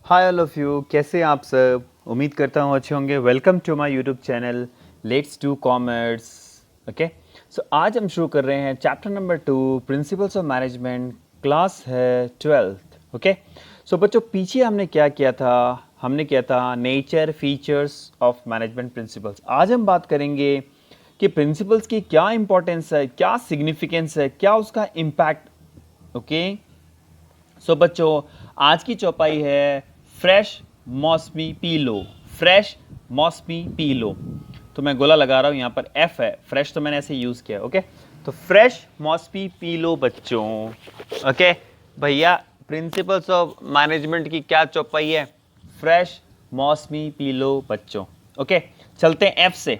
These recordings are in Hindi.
हाय ऑल ऑफ यू, कैसे हैं आप सब। उम्मीद करता हूँ अच्छे होंगे। Welcome to my YouTube channel let's do commerce. Okay, so आज हम शुरू कर रहे हैं chapter number 2 principles of management. Class है 12th। ओके, सो बच्चों पीछे हमने क्या किया था, हमने किया था nature features of management principles. आज हम बात करेंगे कि प्रिंसिपल्स की क्या इंपॉर्टेंस है, क्या सिग्निफिकेंस है, क्या उसका इम्पैक्ट। ओके, सो बच्चों आज की चौपाई है फ्रेश मौसमी पी लो। फ्रेश मौसमी पी लो, तो मैं गोला लगा रहा हूं यहां पर एफ है, फ्रेश तो मैंने ऐसे यूज किया। ओके, तो फ्रेश मौसमी पी लो बच्चों। ओके भैया, प्रिंसिपल्स ऑफ मैनेजमेंट की क्या चौपाई है? फ्रेश मौसमी पी लो बच्चों। ओके, चलते हैं एफ से।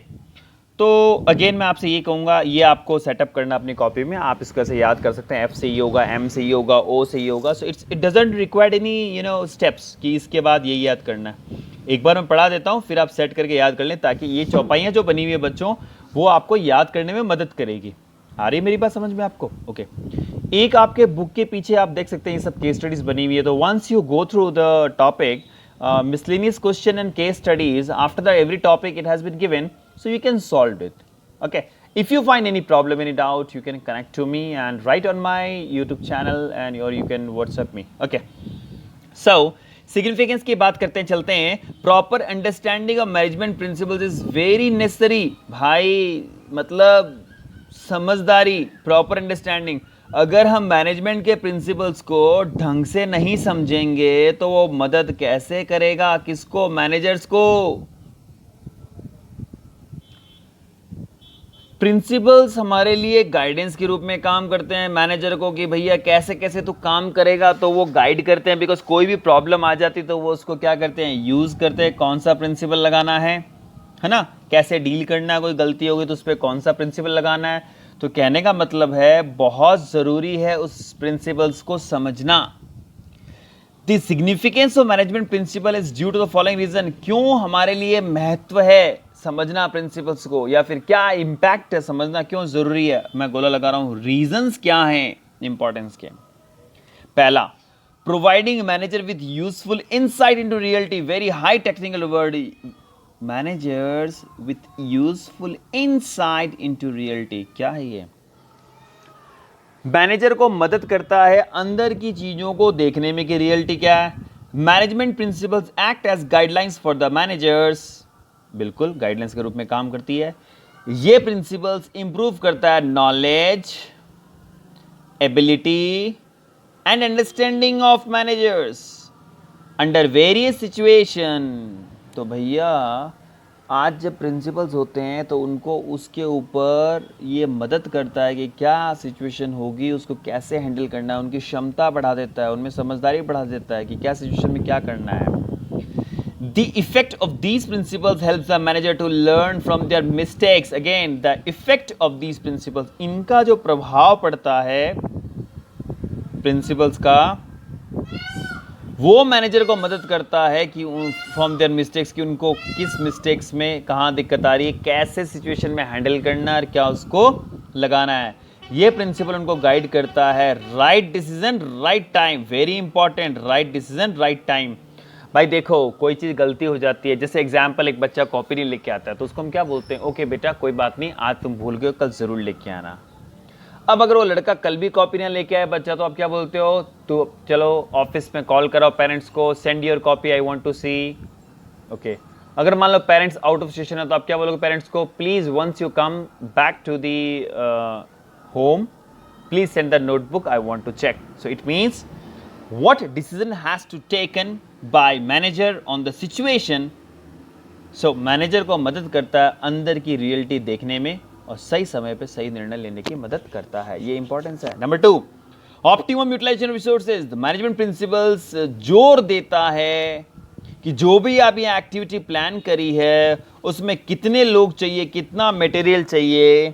तो अगेन मैं आपसे ये कहूँगा, ये आपको सेटअप करना अपनी कॉपी में। आप इसको ऐसे याद कर सकते हैं, एफ से ये होगा, एम से ये होगा, ओ से ये होगा। So it doesn't required any steps कि इसके बाद यही याद करना है। एक बार मैं पढ़ा देता हूँ, फिर आप सेट करके याद कर लें, ताकि ये चौपाइयाँ जो बनी हुई है बच्चों, वो आपको याद करने में मदद करेगी। आ रही है मेरी बात समझ में आपको? ओके, एक आपके बुक के पीछे आप देख सकते हैं ये सब केस स्टडीज बनी हुई है। तो once you go through the topic miscellaneous question and case studies, after that every topic it has been given, so you can solve it. Okay, if you find any problem, any doubt, you can connect to me and write on my YouTube channel, and or you can WhatsApp me. Okay, so significance की बात करते हैं, चलते हैं। Proper understanding of management principles is very necessary भाई, मतलब समझदारी, प्रॉपर अंडरस्टैंडिंग। अगर हम मैनेजमेंट के प्रिंसिपल्स को ढंग से नहीं समझेंगे तो वो मदद कैसे करेगा किसको? मैनेजर्स को। प्रिंसिपल्स हमारे लिए गाइडेंस के रूप में काम करते हैं मैनेजर को, कि भैया कैसे कैसे तू काम करेगा, तो वो गाइड करते हैं। बिकॉज कोई भी प्रॉब्लम आ जाती तो वो उसको क्या करते हैं, यूज करते हैं। कौन सा प्रिंसिपल लगाना है ना, कैसे डील करना है, कोई गलती होगी तो उस पर कौन सा प्रिंसिपल लगाना है। तो कहने का मतलब है बहुत जरूरी है उस प्रिंसिपल्स को समझना। The significance of management principle is due to the following reason. क्यों हमारे लिए महत्व है समझना प्रिंसिपल्स को, या फिर क्या इंपैक्ट है, समझना क्यों जरूरी है। मैं गोला लगा रहा हूं, रीजंस क्या हैं इंपॉर्टेंस के। पहला, providing manager with useful insight into reality. Very high technical word, managers with useful insight into reality. क्या है ये? मैनेजर को मदद करता है अंदर की चीजों को देखने में कि रियलिटी क्या है। Management principles act as guidelines for the managers. बिल्कुल गाइडलाइंस के रूप में काम करती है। ये प्रिंसिपल्स इंप्रूव करता है knowledge, ability and understanding of managers under various situation. तो भैया आज जब प्रिंसिपल्स होते हैं तो उनको उसके ऊपर ये मदद करता है कि क्या सिचुएशन होगी, उसको कैसे हैंडल करना है। उनकी क्षमता बढ़ा देता है, उनमें समझदारी बढ़ा देता है कि क्या सिचुएशन में क्या करना है। The effect of these principles helps the manager to learn from their mistakes. Again, the effect of these principles, इनका जो प्रभाव पड़ता है प्रिंसिपल्स का, वो मैनेजर को मदद करता है कि फ्रॉम देयर मिस्टेक्स, कि उनको किस मिस्टेक्स में कहाँ दिक्कत आ रही है, कैसे सिचुएशन में हैंडल करना है और क्या उसको लगाना है। ये प्रिंसिपल उनको गाइड करता है। Right decision right time, very important. Right decision right time. भाई देखो, कोई चीज़ गलती हो जाती है, जैसे एग्जाम्पल एक बच्चा कॉपी नहीं लेके आता है तो उसको हम क्या बोलते हैं, ओके बेटा कोई बात नहीं, आज तुम भूल गए, कल जरूर लेके आना। अब अगर वो लड़का कल भी कॉपी ना लेके आए बच्चा, तो आप क्या बोलते हो, तो चलो ऑफिस में कॉल कराओ पेरेंट्स को, send your copy, I want to see. Okay, अगर मान लो पेरेंट्स आउट ऑफ स्टेशन है तो आप क्या बोलोगे पेरेंट्स को, please once you come back to the home please send the notebook, I want to check. So it means what decision has to taken by manager on the situation. So manager को मदद करता है अंदर की रियलिटी देखने में और सही समय पे सही निर्णय लेने की मदद करता है। ये इंपॉर्टेंस है। Number 2, optimum utilisation resources. The management principles जोर देता है कि जो भी आप ये एक्टिविटी प्लान करी है उसमें कितने लोग चाहिए, कितना मटेरियल चाहिए।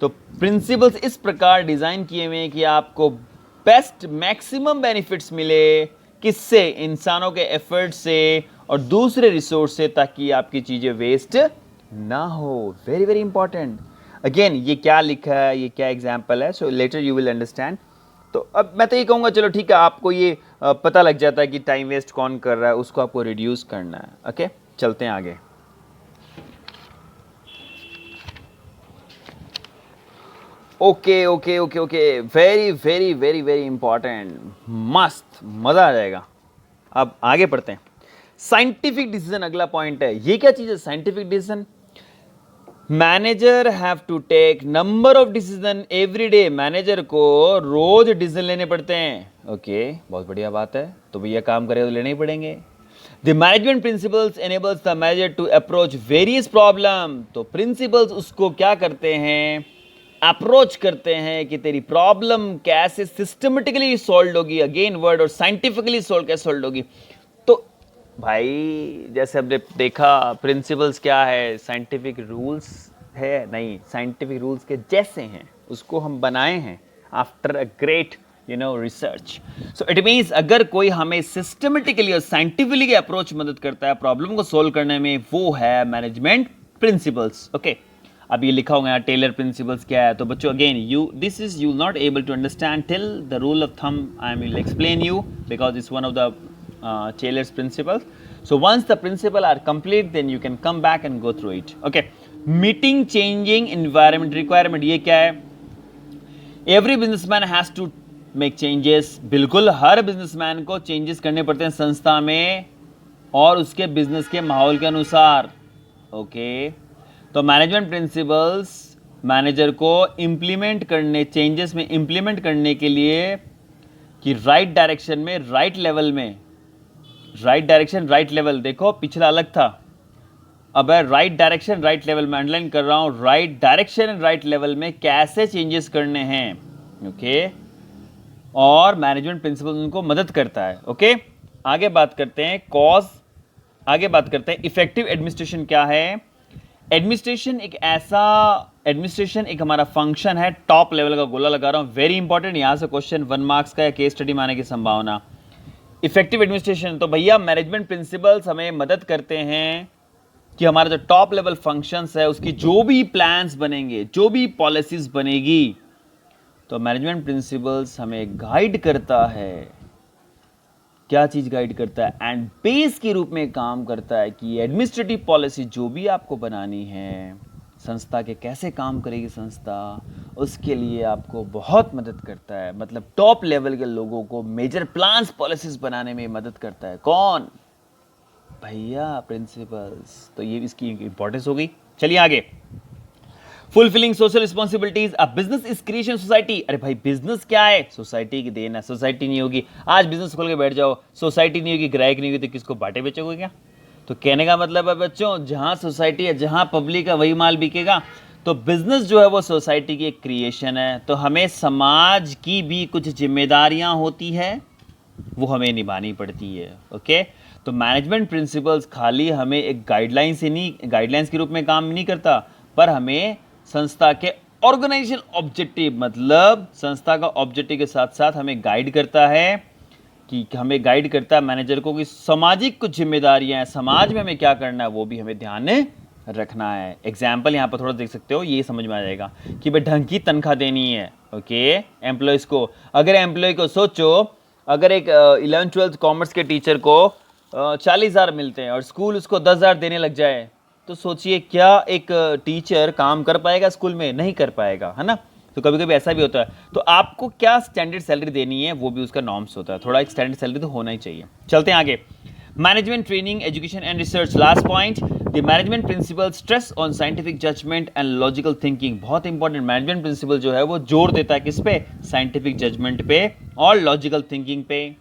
तो प्रिंसिपल्स इस प्रकार डिजाइन किए हुए हैं कि आपको बेस्ट मैक्सिमम बेनिफिट्स मिले, किससे? इंसानों के एफर्ट से और दूसरे रिसोर्स से, ताकि आपकी चीजें वेस्ट ना हो। Very very important. अगेन ये क्या लिखा है, ये क्या एग्जाम्पल है, सो लेटर यू विल अंडरस्टैंड। तो अब मैं तो ये कहूँगा चलो ठीक है, आपको ये पता लग जाता है कि टाइम वेस्ट कौन कर रहा है, उसको आपको रिड्यूस करना है। ओके, चलते हैं आगे। Okay okay okay okay, very very very very important, मस्त, मजा आ जाएगा। अब आगे पढ़ते हैं। साइंटिफिक डिसीजन अगला पॉइंट है। ये क्या चीज है scientific decision? Manager have to take number of decision every day. Manager को रोज डिसीजन लेने पड़ते हैं। ओके, बहुत बढ़िया बात है। तो भैया काम करे तो लेने ही पड़ेंगे। The management principles enables the manager to approach various problem. तो प्रिंसिपल्स उसको क्या करते हैं? अप्रोच करते हैं कि तेरी प्रॉब्लम कैसे सिस्टमेटिकली सॉल्व होगी। अगेन वर्ड, और साइंटिफिकली सॉल्व कैसे सॉल्व होगी। तो भाई जैसे हमने देखा, प्रिंसिपल्स क्या है? साइंटिफिक रूल्स है? नहीं, साइंटिफिक रूल्स के जैसे हैं, उसको हम बनाए हैं after a great research. So it means अगर कोई हमें सिस्टमेटिकली और साइंटिफिकली अप्रोच मदद करता है प्रॉब्लम को सोल्व करने में, वो है मैनेजमेंट प्रिंसिपल्स। ओके, अब ये लिखा होगा यहाँ टेलर प्रिंसिपल्स क्या है। तो बच्चों again this is you not able to understand till the rule of thumb I will explain you, because it's one of the Taylor's principles. So once the principles are complete, then you can come back and go through it. Okay, meeting changing environment requirement, ये क्या है? Every businessman has to make changes. बिल्कुल हर बिजनेसमैन को चेंजेस करने पड़ते हैं संस्था में और उसके बिजनेस के माहौल के अनुसार। ओके, तो मैनेजमेंट प्रिंसिपल्स मैनेजर को इम्प्लीमेंट करने, चेंजेस में इम्प्लीमेंट करने के लिए कि राइट डायरेक्शन में, राइट लेवल में, राइट डायरेक्शन राइट लेवल, देखो पिछला अलग था, अब है राइट डायरेक्शन राइट लेवल में, अंडरलाइन कर रहा हूं, right direction and right level में कैसे चेंजेस करने हैं। ओके, और मैनेजमेंट प्रिंसिपल उनको मदद करता है। ओके, आगे बात करते हैं कॉज, आगे बात करते हैं इफेक्टिव एडमिनिस्ट्रेशन क्या है। एडमिनिस्ट्रेशन एक हमारा फंक्शन है, टॉप लेवल का गोला लगा रहा हूं, वेरी इंपॉर्टेंट, यहां से क्वेश्चन 1 मार्क्स का या केस स्टडी में आने की संभावना। इफेक्टिव एडमिनिस्ट्रेशन, तो भैया मैनेजमेंट प्रिंसिपल्स हमें मदद करते हैं कि हमारा जो टॉप लेवल फंक्शंस है उसकी जो भी प्लान्स बनेंगे, जो भी पॉलिसीज बनेगी, तो मैनेजमेंट प्रिंसिपल्स हमें गाइड करता है। क्या चीज गाइड करता है? एंड बेस के रूप में काम करता है कि एडमिनिस्ट्रेटिव पॉलिसी जो भी आपको बनानी है, संस्था के कैसे काम करेगी संस्था, उसके लिए आपको बहुत मदद करता है। मतलब टॉप लेवल के लोगों को मेजर प्लान्स पॉलिसीज बनाने में मदद करता है। कौन? भैया प्रिंसिपल्स। तो ये इसकी इंपॉर्टेंस हो गई। चलिए आगे, fulfilling social responsibilities, a business is creation society. अरे भाई बिजनेस क्या है? सोसाइटी की देन है। सोसाइटी नहीं होगी, आज बिजनेस खोल के बैठ जाओ, सोसाइटी नहीं होगी, ग्राहक नहीं होगी, तो किसको बांटे बेचोगे क्या? तो कहने का मतलब है बच्चों, जहां सोसाइटी है, जहां पब्लिक है, वही माल बिकेगा। तो बिजनेस जो है वो सोसाइटी की एक क्रिएशन है। तो हमें समाज की भी कुछ जिम्मेदारियां होती है, वो हमें निभानी पड़ती है। ओके, तो मैनेजमेंट प्रिंसिपल्स खाली हमें एक गाइडलाइन से नहीं, गाइडलाइंस के रूप में काम नहीं करता, पर हमें संस्था के ऑर्गेनाइजेशन ऑब्जेक्टिव, मतलब संस्था का ऑब्जेक्टिव के साथ साथ हमें गाइड करता है कि हमें गाइड करता है मैनेजर को कि सामाजिक कुछ जिम्मेदारियां हैं, समाज में हमें क्या करना है वो भी हमें ध्यान में रखना है। एग्जाम्पल यहाँ पर थोड़ा देख सकते हो, ये समझ में आ जाएगा कि भाई ढंग की तनख्वाह देनी है। ओके, एम्प्लॉयज को, अगर एम्प्लॉय को सोचो, अगर एक 11th-12th कॉमर्स के टीचर को 40,000 मिलते हैं और स्कूल उसको 10,000 देने लग जाए, तो सोचिए क्या एक टीचर काम कर पाएगा स्कूल में? नहीं कर पाएगा, है ना। तो कभी कभी ऐसा भी होता है। तो आपको क्या स्टैंडर्ड सैलरी देनी है वो भी उसका नॉर्म्स होता है, थोड़ा एक स्टैंडर्ड सैलरी तो होना ही चाहिए। चलते हैं आगे, management training education and research, last point, the management principle stress on scientific judgement and logical thinking. बहुत इंपॉर्टेंट, मैनेजमेंट प्रिंसिपल जो है वो जोर देता है किस पे? साइंटिफिक जजमेंट पे और लॉजिकल थिंकिंग पे।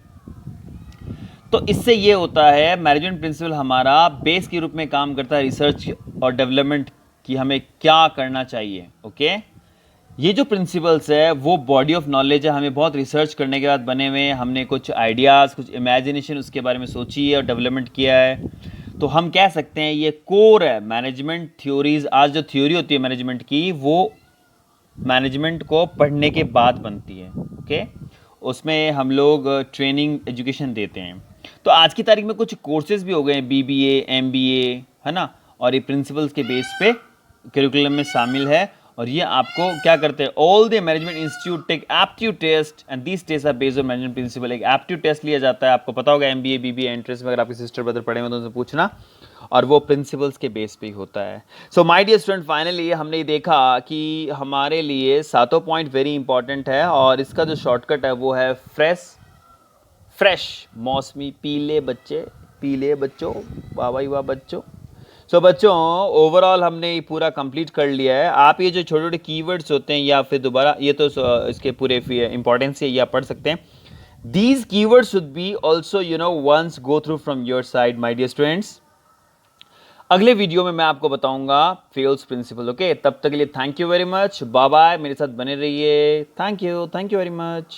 तो इससे ये होता है, मैनेजमेंट प्रिंसिपल हमारा बेस के रूप में काम करता है रिसर्च और डेवलपमेंट की हमें क्या करना चाहिए। ओके, ये जो प्रिंसिपल्स है वो बॉडी ऑफ नॉलेज है, हमें बहुत रिसर्च करने के बाद बने हुए हैं, हमने कुछ आइडियाज़, कुछ इमेजिनेशन उसके बारे में सोची है और डेवलपमेंट किया है। तो हम कह सकते हैं ये कोर है मैनेजमेंट थ्योरीज। आज जो थ्योरी होती है मैनेजमेंट की, वो मैनेजमेंट को पढ़ने के बाद बनती है। ओके, उसमें हम लोग ट्रेनिंग एजुकेशन देते हैं। तो आज की तारीख में कुछ कोर्सेज भी हो गए हैं, BBA MBA, है ना, और ये प्रिंसिपल्स के बेस पे करिकुलम में शामिल है। और ये आपको क्या करते हैं, all the management institute take aptitude test and this test are based on management principle. एक एप्टीट्यूड टेस्ट लिया जाता है, आपको पता होगा एमबीए बीबीए एंट्रेंस में, अगर आपके सिस्टर ब्रदर पढ़े हो तो उनसे पूछना, और वो प्रिंसिपल्स के बेस पे ही होता है। So my dear student, finally हमने देखा कि हमारे लिए सातों पॉइंट वेरी इंपॉर्टेंट है, और इसका जो शॉर्टकट है वो है फ्रेश मौसमी पीले बच्चे, पीले बच्चों, वाह भाई वाह बच्चों। सो बच्चों, ओवरऑल हमने ये पूरा कंप्लीट कर लिया है। आप ये जो छोटे छोटे कीवर्ड्स होते हैं, या फिर दोबारा ये तो इसके पूरे इंपॉर्टेंस है, ये आप पढ़ सकते हैं। These keywords should be also once go through from your side my dear students. अगले वीडियो में मैं आपको बताऊंगा फेल्स प्रिंसिपल। ओके, तब तक के लिए thank you very much, bye bye, मेरे साथ बने रहिए। Thank you very much.